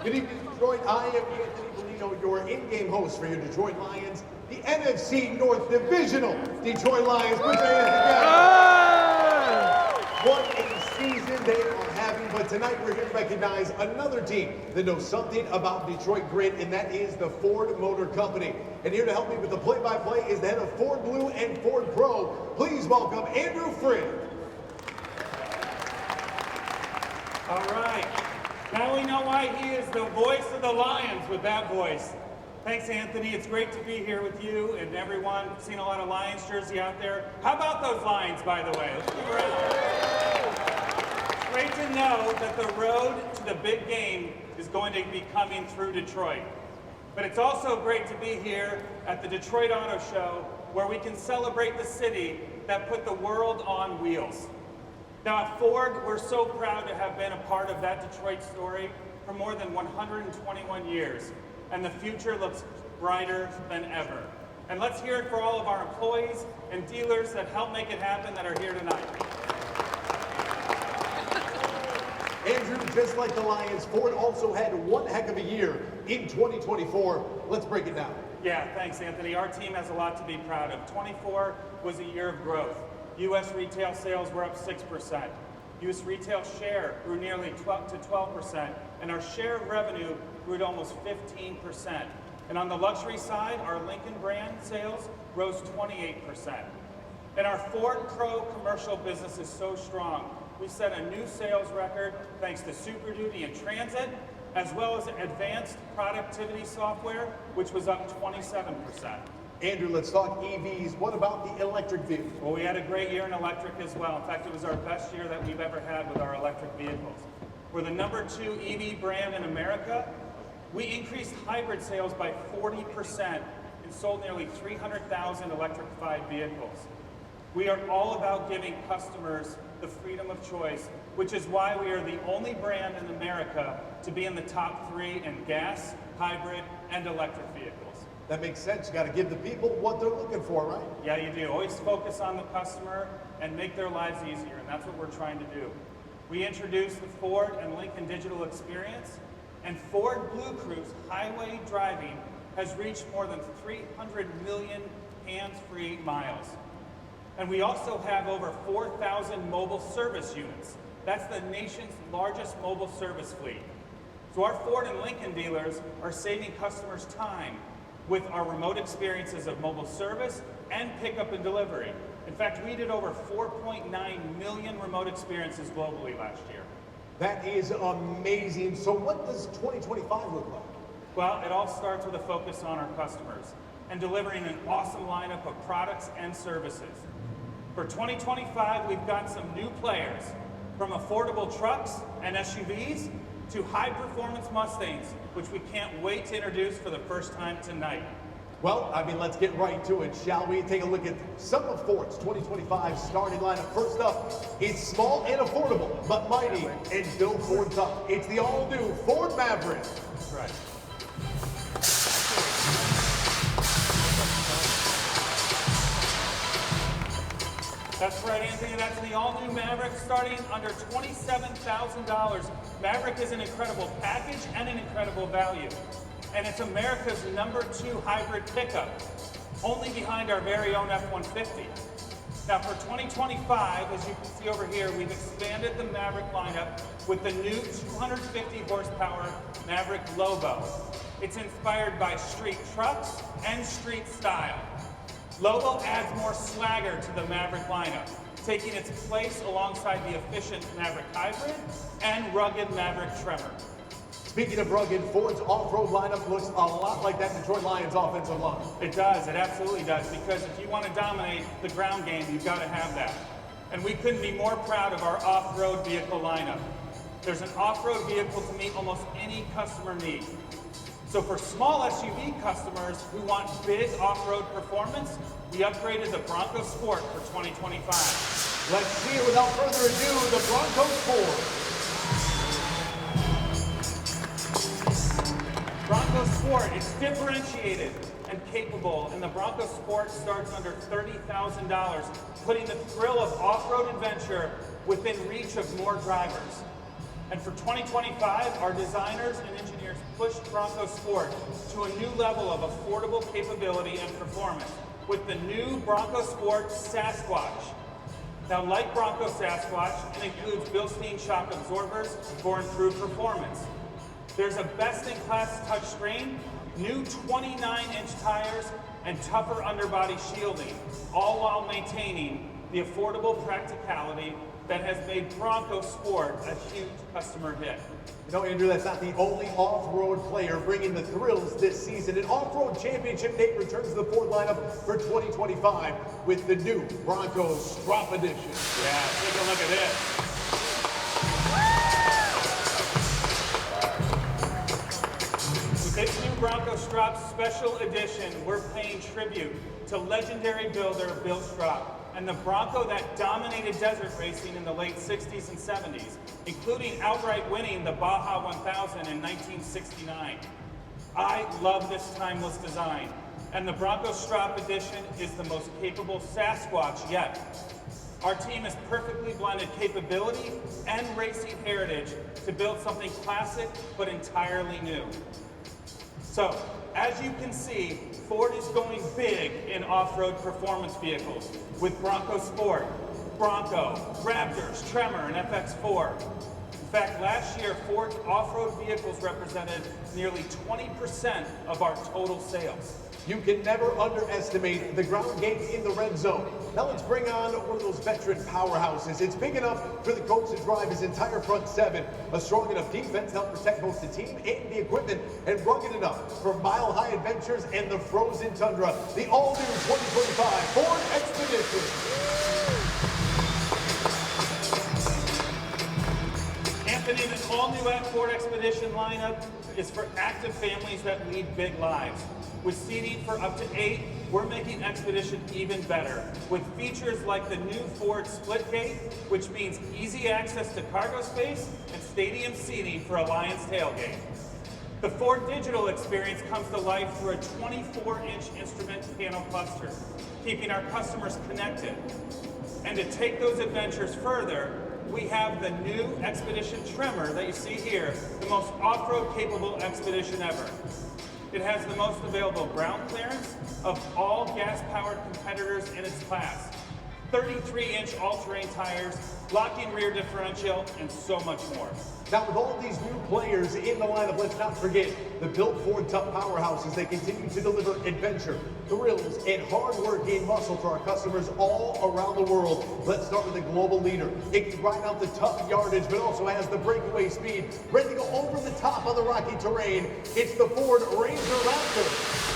Good evening, Detroit. I am Anthony Bellino, your in-game host for your Detroit Lions, the NFC North Divisional Detroit Lions. Put your hands together. What a season they are having, but tonight we're here to recognize another team that knows something about Detroit grit, and that is the Ford Motor Company. And here to help me with the play-by-play is the head of Ford Blue and Ford Pro. Please welcome Andrew Friend. All right. Now we know why he is the voice of the Lions with that voice. Thanks, Anthony. It's great to be here with you and everyone. I've seen a lot of Lions jersey out there. How about those Lions, by the way? Let's give a round. It's great to know that the road to the big game is going to be coming through Detroit. But it's also great to be here at the Detroit Auto Show, where we can celebrate the city that put the world on wheels. Now at Ford, we're so proud to have been a part of that Detroit story for more than 121 years, and the future looks brighter than ever. And let's hear it for all of our employees and dealers that help make it happen that are here tonight. Andrew, just like the Lions, Ford also had one heck of a year in 2024. Let's break it down. Yeah, thanks, Anthony. Our team has a lot to be proud of. 24 was a year of growth. U.S. retail sales were up 6%. U.S. retail share grew nearly 12%, and our share of revenue grew to almost 15%. And on the luxury side, our Lincoln brand sales rose 28%. And our Ford Pro commercial business is so strong. We set a new sales record thanks to Super Duty and Transit, as well as advanced productivity software, which was up 27%. Andrew, let's talk EVs. What about the electric vehicle? Well, we had a great year in electric as well. In fact, it was our best year that we've ever had with our electric vehicles. We're the #2 EV brand in America. We increased hybrid sales by 40% and sold nearly 300,000 electrified vehicles. We are all about giving customers the freedom of choice, which is why we are the only brand in America to be in the top 3 in gas, hybrid, and electric vehicles. That makes sense. You got to give the people what they're looking for, right? Yeah, you do. Always focus on the customer and make their lives easier, and that's what we're trying to do. We introduced the Ford and Lincoln Digital Experience, and Ford Blue Cruise highway driving has reached more than 300 million hands-free miles. And we also have over 4,000 mobile service units. That's the nation's largest mobile service fleet. So our Ford and Lincoln dealers are saving customers time with our remote experiences of mobile service and pickup and delivery. In fact, we did over 4.9 million remote experiences globally last year. That is amazing. So what does 2025 look like? Well, it all starts with a focus on our customers and delivering an awesome lineup of products and services. For 2025, we've got some new players, from affordable trucks and SUVs to high-performance Mustangs, which we can't wait to introduce for the first time tonight. Well, let's get right to it, shall we? Take a look at some of Ford's 2025 starting lineup. First up, it's small and affordable, but mighty and built Ford tough. It's the all-new Ford Maverick. That's right. That's right, Anthony. That's the all-new Maverick, starting under $27,000. Maverick is an incredible package and an incredible value. And it's America's #2 hybrid pickup, only behind our very own F-150. Now for 2025, as you can see over here, we've expanded the Maverick lineup with the new 250 horsepower Maverick Lobo. It's inspired by street trucks and street style. Lobo adds more swagger to the Maverick lineup, taking its place alongside the efficient Maverick Hybrid and rugged Maverick Tremor. Speaking of rugged, Ford's off-road lineup looks a lot like that Detroit Lions offensive line. It does, it absolutely does, because if you want to dominate the ground game, you've got to have that. And we couldn't be more proud of our off-road vehicle lineup. There's an off-road vehicle to meet almost any customer need. So for small SUV customers who want big off-road performance, we upgraded the Bronco Sport for 2025. Let's see it without further ado, the Bronco Sport. Bronco Sport is differentiated and capable, and the Bronco Sport starts under $30,000, putting the thrill of off-road adventure within reach of more drivers. And for 2025, our designers and engineers pushed Bronco Sport to a new level of affordable capability and performance with the new Bronco Sport Sasquatch. Now, like Bronco Sasquatch, it includes Bilstein shock absorbers for improved performance. There's a best-in-class touchscreen, new 29-inch tires, and tougher underbody shielding, all while maintaining the affordable practicality that has made Bronco Sport a huge customer hit. You know, Andrew, that's not the only off-road player bringing the thrills this season. An off-road championship date returns to the Ford lineup for 2025 with the new Bronco Strop Edition. Yeah, take a look at this. With this new Bronco Strop Special Edition, we're paying tribute to legendary builder Bill Strop and the Bronco that dominated desert racing in the late 60s and 70s, including outright winning the Baja 1000 in 1969. I love this timeless design, and the Bronco Strop Edition is the most capable Sasquatch yet. Our team has perfectly blended capability and racing heritage to build something classic but entirely new. So, as you can see, Ford is going big in off-road performance vehicles with Bronco Sport, Bronco, Raptors, Tremor, and FX4. In fact, last year, Ford's off-road vehicles represented nearly 20% of our total sales. You can never underestimate the ground game in the red zone. Now let's bring on one of those veteran powerhouses. It's big enough for the coach to drive his entire front seven, a strong enough defense to help protect both the team and the equipment, and rugged enough for mile-high adventures and the frozen tundra. The all-new 2025 Ford Expedition. Anthony, this all-new Ford Expedition lineup is for active families that lead big lives. With seating for up to 8, we're making Expedition even better, with features like the new Ford Splitgate, which means easy access to cargo space and stadium seating for a Lions tailgate. The Ford digital experience comes to life through a 24-inch instrument panel cluster, keeping our customers connected. And to take those adventures further, we have the new Expedition Tremor that you see here, the most off-road capable Expedition ever. It has the most available ground clearance of all gas-powered competitors in its class, 33-inch all-terrain tires, locking rear differential, and so much more. Now, with all these new players in the lineup, let's not forget the built Ford Tough powerhouses that continue to deliver adventure, thrills, and hard-working muscle for our customers all around the world. Let's start with the global leader. It can grind out the tough yardage, but also has the breakaway speed, ready to go over the top of the rocky terrain. It's the Ford Ranger Raptor.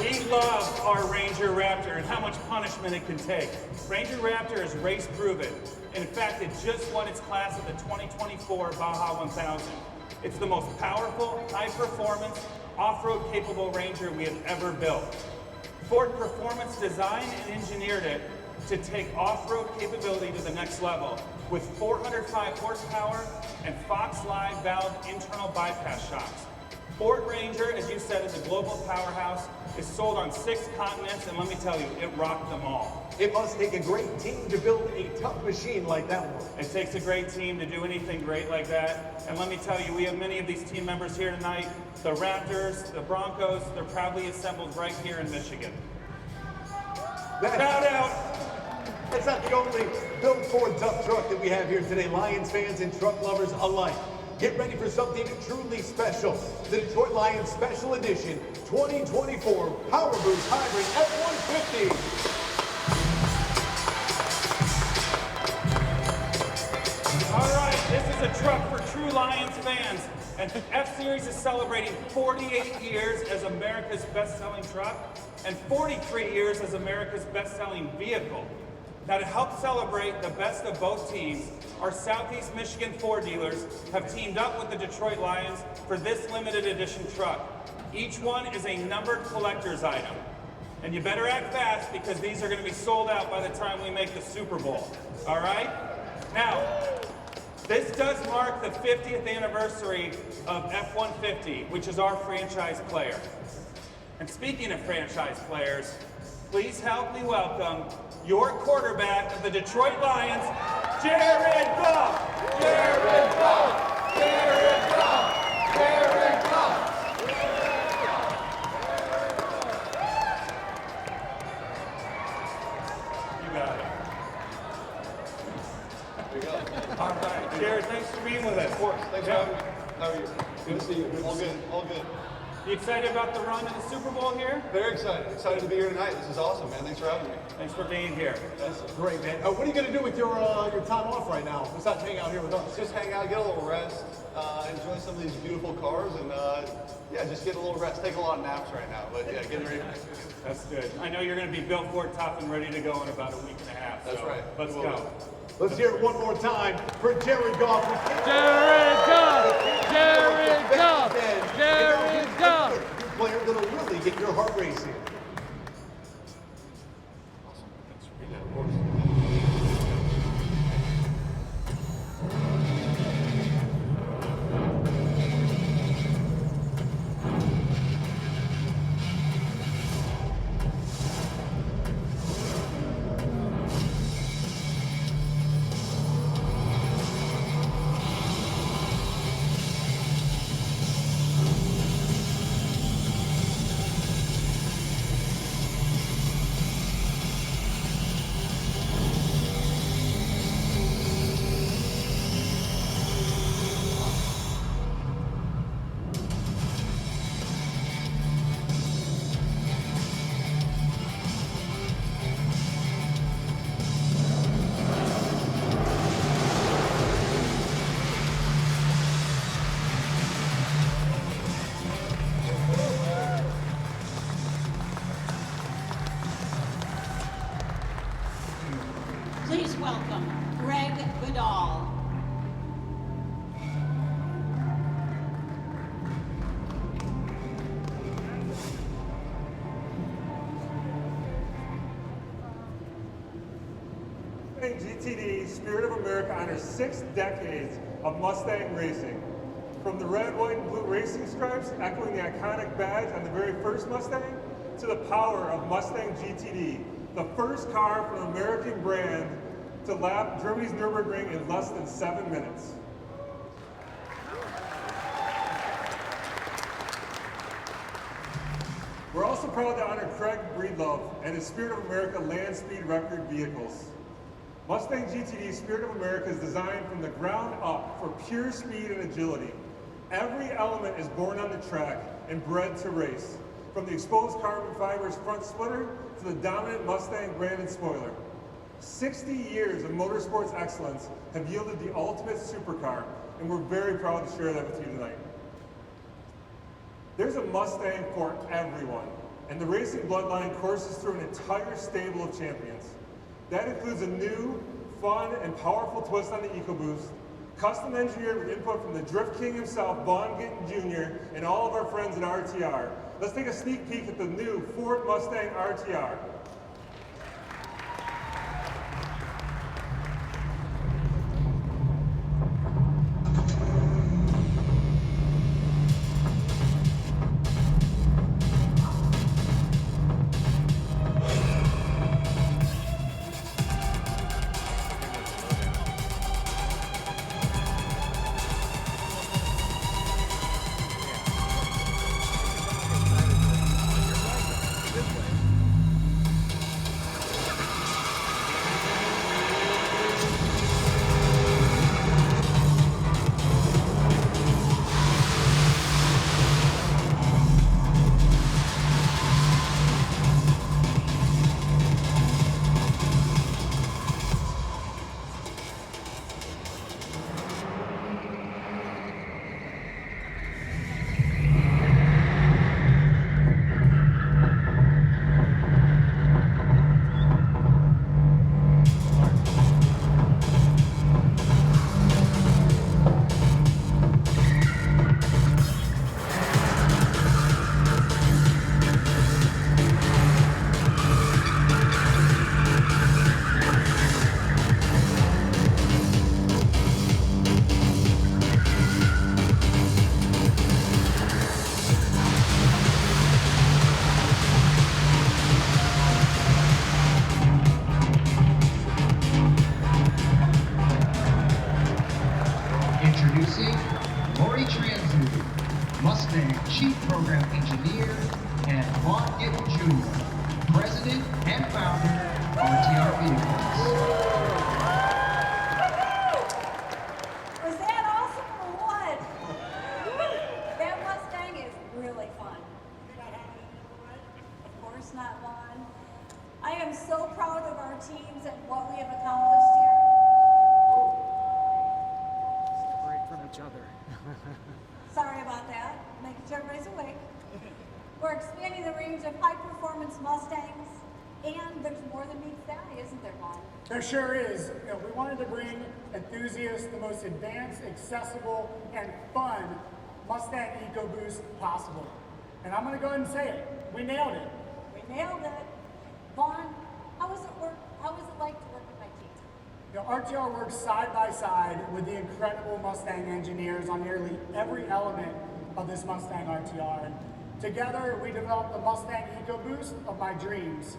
We love our Ranger Raptor and how much punishment it can take. Ranger Raptor is race proven. In fact, it just won its class at the 2024 Baja 1000. It's the most powerful, high performance, off-road capable Ranger we have ever built. Ford Performance designed and engineered it to take off-road capability to the next level with 405 horsepower and Fox Live valve internal bypass shocks. Ford Ranger, as you said, is a global powerhouse. It's sold on 6 continents, and let me tell you, it rocked them all. It must take a great team to build a tough machine like that one. It takes a great team to do anything great like that. And let me tell you, we have many of these team members here tonight. The Raptors, the Broncos, they're proudly assembled right here in Michigan. Shout out! That's not the only built Ford Tough truck that we have here today. Lions fans and truck lovers alike, get ready for something truly special. The Detroit Lions Special Edition 2024 Power Boost Hybrid F-150. All right, this is a truck for true Lions fans. And F-Series is celebrating 48 years as America's best-selling truck and 43 years as America's best-selling vehicle. Now, to help celebrate the best of both teams, our Southeast Michigan Ford dealers have teamed up with the Detroit Lions for this limited edition truck. Each one is a numbered collector's item. And you better act fast because these are going to be sold out by the time we make the Super Bowl. All right? Now, this does mark the 50th anniversary of F-150, which is our franchise player. And speaking of franchise players, Please help me welcome your quarterback of the Detroit Lions, Jared Goff. Jared Goff. Jared Goff. Jared Goff. You got it. There you go. All right, Jared, thanks for being with us. Of course. Thanks for having me. How are you? Good to see you. All good. All good. You excited about the run to the Super Bowl here? Very excited. Excited to be here tonight. This is awesome, man. Thanks for having me. Thanks for being here. That's great, man. What are you going to do with your time off right now besides hang out here with us? Just hang out, get a little rest, enjoy some of these beautiful cars, and yeah, just get a little rest. Take a lot of naps right now, but yeah, getting ready. That's good. I know you're going to be built for tough and ready to go in about a week and a half. That's right. Let's go. Let's hear it one more time for Jared Goff. Jared Goff! Jared Goff! Jared Goff! Your player that'll really get your heart racing. Please welcome Greg Goodall. GTD Spirit of America honors 6 decades of Mustang racing. From the red, white, and blue racing stripes echoing the iconic badge on the very first Mustang, to the power of Mustang GTD, the first car from an American brand to lap Germany's Nürburgring in less than 7 minutes. We're also proud to honor Craig Breedlove and his Spirit of America land speed record vehicles. Mustang GTD Spirit of America is designed from the ground up for pure speed and agility. Every element is born on the track and bred to race, from the exposed carbon fibers front splitter to the dominant Mustang branded spoiler. 60 years of motorsports excellence have yielded the ultimate supercar, and we're very proud to share that with you tonight. There's a Mustang for everyone, and the racing bloodline courses through an entire stable of champions. That includes a new, fun, and powerful twist on the EcoBoost, custom engineered with input from the Drift King himself, Vaughn Gittin Jr., and all of our friends at RTR. Let's take a sneak peek at the new Ford Mustang RTR. Program Engineer, and Vaughn Gitt Jr., President and Founder, RTR Vehicles. Was that awesome or what? That Mustang is really fun. Of course not, Vaughn. I am so proud of our teams and what we have accomplished here. Separate from each other. Sorry about that. Making sure everybody's awake. We're expanding the range of high-performance Mustangs, and there's more than meets the eye, isn't there, Vaughn? There sure is. You know, we wanted to bring enthusiasts the most advanced, accessible, and fun Mustang EcoBoost possible. And I'm going to go ahead and say it. We nailed it. We nailed it. Vaughn, how was it like to work with my team? You know, RTR works side by side with the incredible Mustang engineers on nearly every element of this Mustang RTR. And together, we developed the Mustang EcoBoost of my dreams.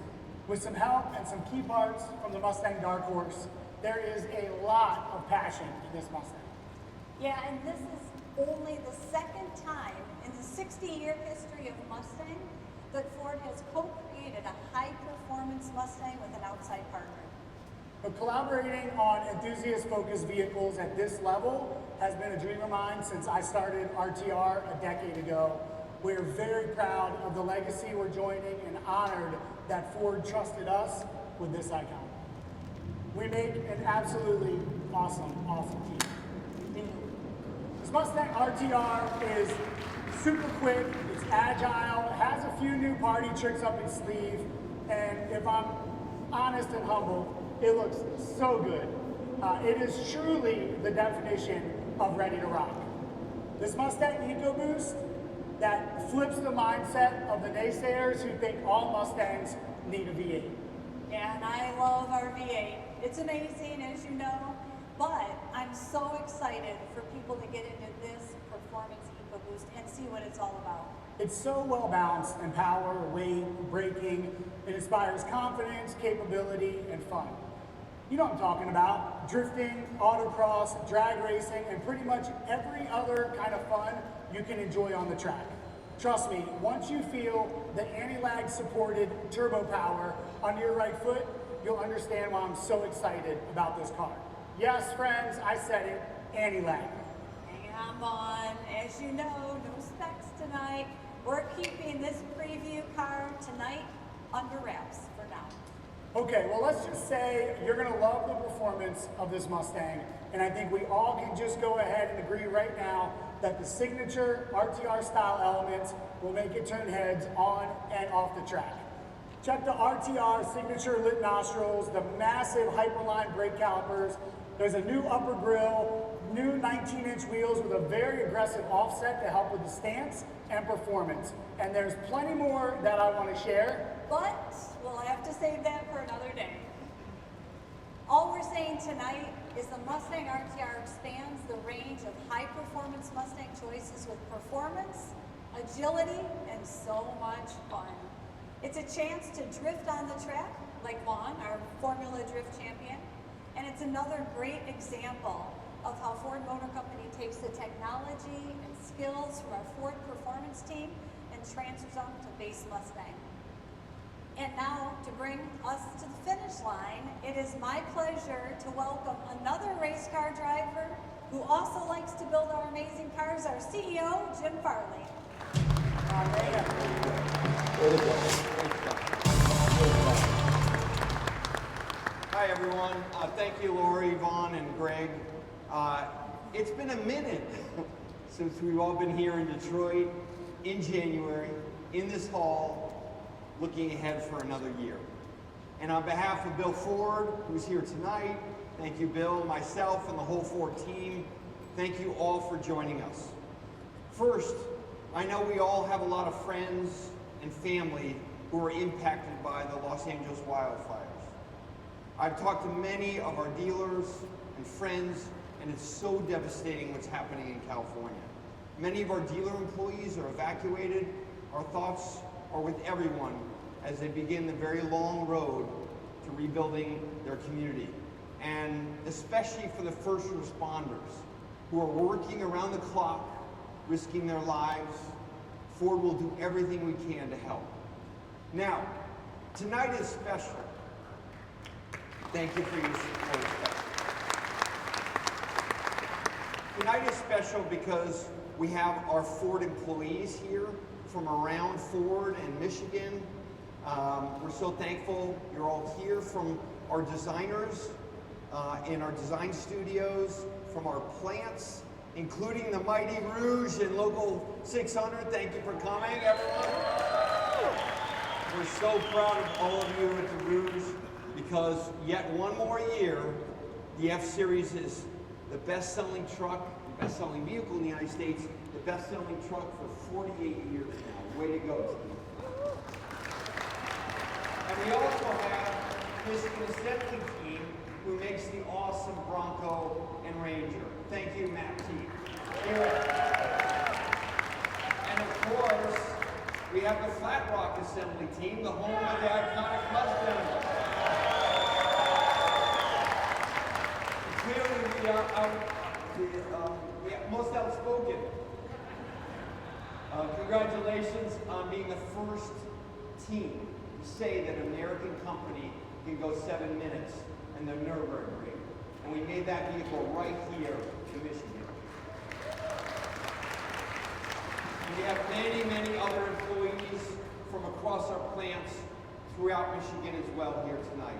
With some help and some key parts from the Mustang Dark Horse, there is a lot of passion in this Mustang. Yeah, and this is only the second time in the 60-year history of Mustang that Ford has co-created a high-performance Mustang with an outside partner. But collaborating on enthusiast-focused vehicles at this level has been a dream of mine since I started RTR a decade ago. We're very proud of the legacy we're joining and honored that Ford trusted us with this icon. We make an absolutely awesome team. This Mustang RTR is super quick, it's agile, has a few new party tricks up its sleeve, and if I'm honest and humble, it looks so good. It is truly the definition of ready to rock. This Mustang EcoBoost that flips the mindset of the naysayers who think all Mustangs need a V8. Yeah, and I love our V8. It's amazing, as you know, but I'm so excited for people to get into this performance EcoBoost and see what it's all about. It's so well balanced in power, weight, braking. It inspires confidence, capability, and fun. You know what I'm talking about. Drifting, autocross, drag racing, and pretty much every other kind of fun you can enjoy on the track. Trust me, once you feel the anti-lag supported turbo power under your right foot, you'll understand why I'm so excited about this car. Yes, friends, I said it, anti-lag. Hang on, Vaughn. As you know, no specs tonight. We're keeping this preview car tonight under wraps for now. Okay, well, let's just say you're gonna love the performance of this Mustang, and I think we all can just go ahead and agree right now that the signature RTR style elements will make it turn heads on and off the track. Check the RTR signature lit nostrils, the massive Hyperline brake calipers. There's a new upper grille, new 19-inch wheels with a very aggressive offset to help with the stance and performance. And there's plenty more that I want to share. But we'll have to save that for another day. All we're saying tonight is the Mustang RTR expands the range of high-performance Mustang choices with performance, agility, and so much fun. It's a chance to drift on the track, like Vaughn, our Formula Drift champion, and it's another great example of how Ford Motor Company takes the technology and skills from our Ford Performance team and transfers them to base Mustang. And now, to bring us to the finish line, it is my pleasure to welcome another race car driver who also likes to build our amazing cars, our CEO, Jim Farley. Hi, everyone. Thank you, Lori, Vaughn, and Greg. It's been a minute since we've all been here in Detroit in January, in this hall, looking ahead for another year. And on behalf of Bill Ford, who's here tonight, thank you, Bill, myself, and the whole Ford team. Thank you all for joining us. First, I know we all have a lot of friends and family who are impacted by the Los Angeles wildfires. I've talked to many of our dealers and friends, and it's so devastating what's happening in California. Many of our dealer employees are evacuated. Our thoughts are with everyone as they begin the very long road to rebuilding their community. And especially for the first responders who are working around the clock, risking their lives, Ford will do everything we can to help. Now, tonight is special. Thank you for your support. Tonight is special because we have our Ford employees here from around Ford and Michigan. We're so thankful you're all here, from our designers in our design studios, from our plants, including the Mighty Rouge and Local 600. Thank you for coming, everyone. We're so proud of all of you at the Rouge, because yet one more year, the F-Series is the best-selling truck, the best-selling vehicle in the United States, the best-selling truck for 48 years now. Way to go, team. And we also have Michigan Assembly team, who makes the awesome Bronco and Ranger. Thank you, Matt T. And of course, we have the Flat Rock Assembly team, the home of the iconic Mustang. Clearly, we are most outspoken. Congratulations on being the first team to say that an American company can go 7 minutes in the Nürburgring. And we made that vehicle right here in Michigan. And we have many, many other employees from across our plants throughout Michigan as well here tonight.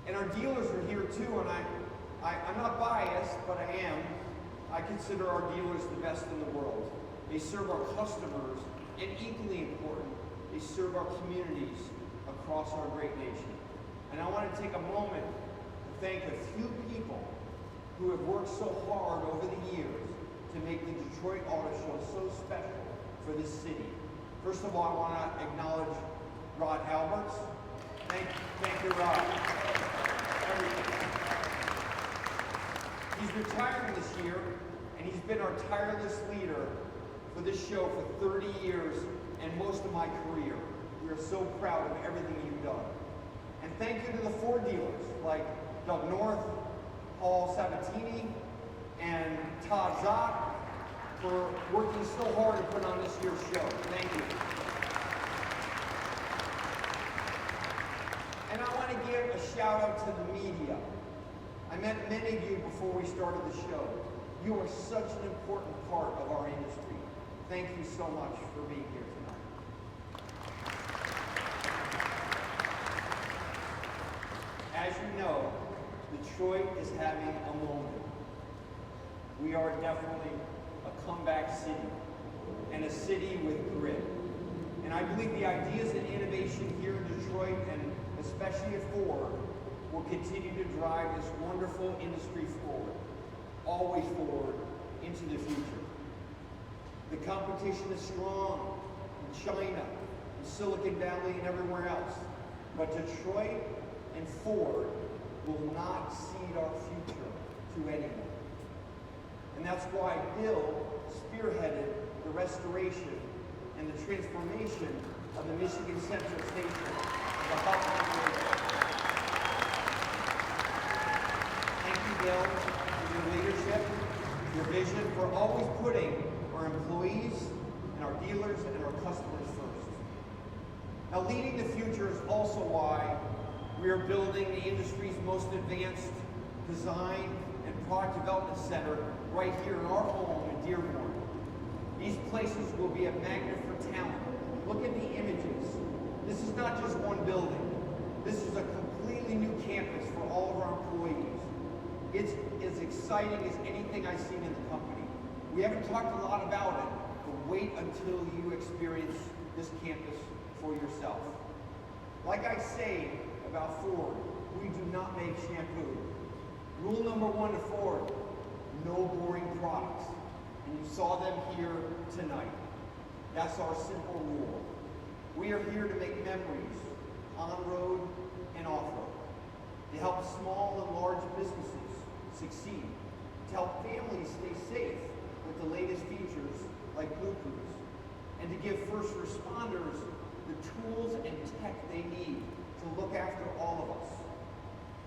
And our dealers are here too, and I'm not biased, but I am. I consider our dealers the best in the world. They serve our customers, and equally important, they serve our communities across our great nation. And I want to take a moment to thank a few people who have worked so hard over the years to make the Detroit Auto Show so special for this city. First of all, I want to acknowledge Rod Alberts. Thank you, Rod. He's retiring this year, and he's been our tireless leader for this show for 30 years and most of my career. We are so proud of everything you've done. And thank you to the Ford dealers like Doug North, Paul Sabatini, and Todd Zock for working so hard to put on this year's show. Thank you. And I want to give a shout out to the media. I met many of you before we started the show. You are such an important part of our industry. Thank you so much for being here tonight. As you know, Detroit is having a moment. We are definitely a comeback city, and a city with grit. And I believe the ideas and innovation here in Detroit, and especially at Ford, will continue to drive this wonderful industry forward, always forward into the future. The competition is strong in China, in Silicon Valley, and everywhere else. But Detroit and Ford will not cede our future to anyone. And that's why Bill spearheaded the restoration and the transformation of the Michigan Central Station. Thank you, Bill, for your leadership, your vision, for always putting our employees and our dealers and our customers first. Now, leading the future is also why we are building the industry's most advanced design and product development center right here in our home in Dearborn. These places will be a magnet for talent. Look at the images. This is not just one building. This is a completely new campus for all of our employees. It's as exciting as anything I've seen in the company. We haven't talked a lot about it, but wait until you experience this campus for yourself. Like I say about Ford, we do not make shampoo. Rule number one to Ford, no boring products. And you saw them here tonight. That's our simple rule. We are here to make memories on-road and off-road, to help small and large businesses succeed, to help families stay safe with the latest features like Bluetooth, and to give first responders the tools and tech they need to look after all of us.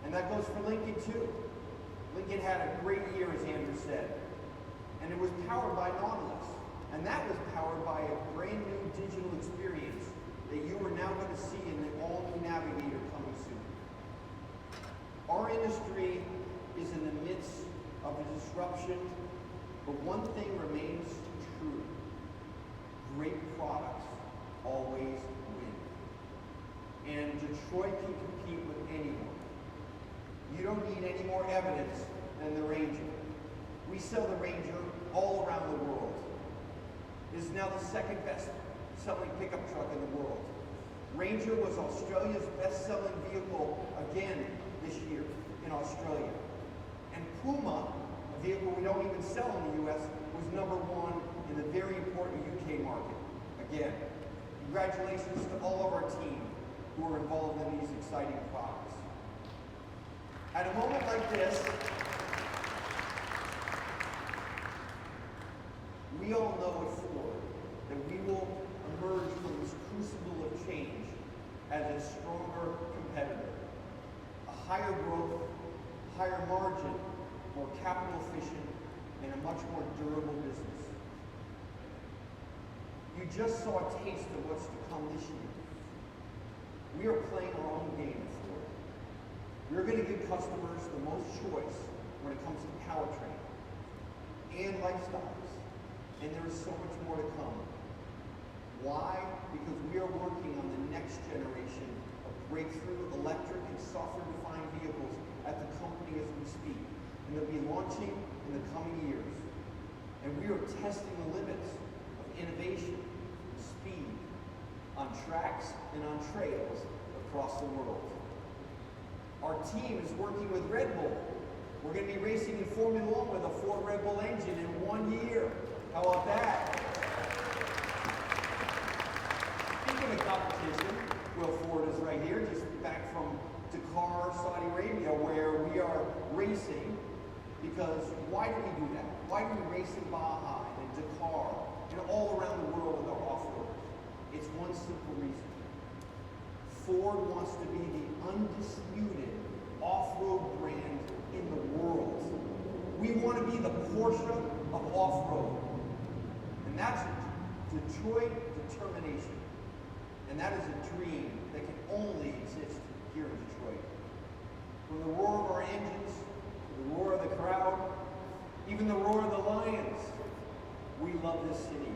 And that goes for Lincoln too. Lincoln had a great year, as Andrew said, and it was powered by Nautilus. And that was powered by a brand new digital experience that you are now going to see in the all-new Navigator coming soon. Our industry is in the midst of a disruption, but one thing remains true. Great products always win. And Detroit can compete with anyone. You don't need any more evidence than the Ranger. We sell the Ranger all around the world. It is now the second best selling pickup truck in the world. Ranger was Australia's best-selling vehicle again this year in Australia. And Puma, a vehicle we don't even sell in the US, was #1 in the very important UK market. Again, congratulations to all of our team who are involved in these exciting products. At a moment like this, we all know at Ford that we will emerge from this crucible of change as a stronger competitor, a higher growth, higher margin, more capital efficient, and a much more durable business. You just saw a taste of what's to come this year. We are playing our own game at Ford. We're going to give customers the most choice when it comes to powertrain and lifestyles. And there is so much more to come. Why? Because we are working on the next generation of breakthrough electric and software-defined vehicles at the company as we speak. And they'll be launching in the coming years. And we are testing the limits of innovation and speed on tracks and on trails across the world. Our team is working with Red Bull. We're going to be racing in Formula 1 with a Ford Red Bull engine in 1 year. How about that? Speaking of competition, Will Ford is right here, just back from Dakar, Saudi Arabia, where we are racing. Because why do we do that? Why do we race in Baja and Dakar and all around the world with our off-road? It's one simple reason. Ford wants to be the undisputed off-road brand in the world. We want to be the Porsche of off-road. And that's Detroit determination. And that is a dream that can only exist here in Detroit. From the roar of our engines, to the roar of the crowd, even the roar of the lions, we love this city.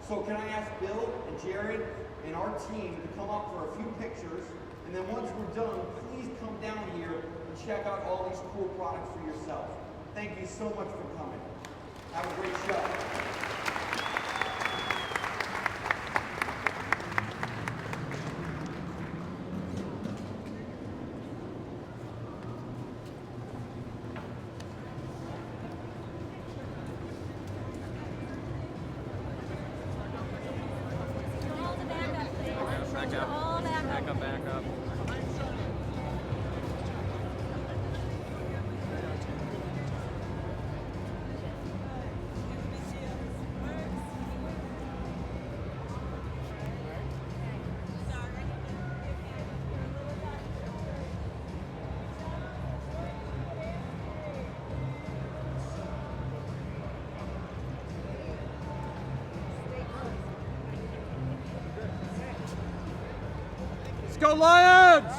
So can I ask Bill and Jared and our team to come up for a few pictures, and then once we're done, please come down here and check out all these cool products for yourself. Thank you so much for coming. Have a great show. Back up. Let's go Lions!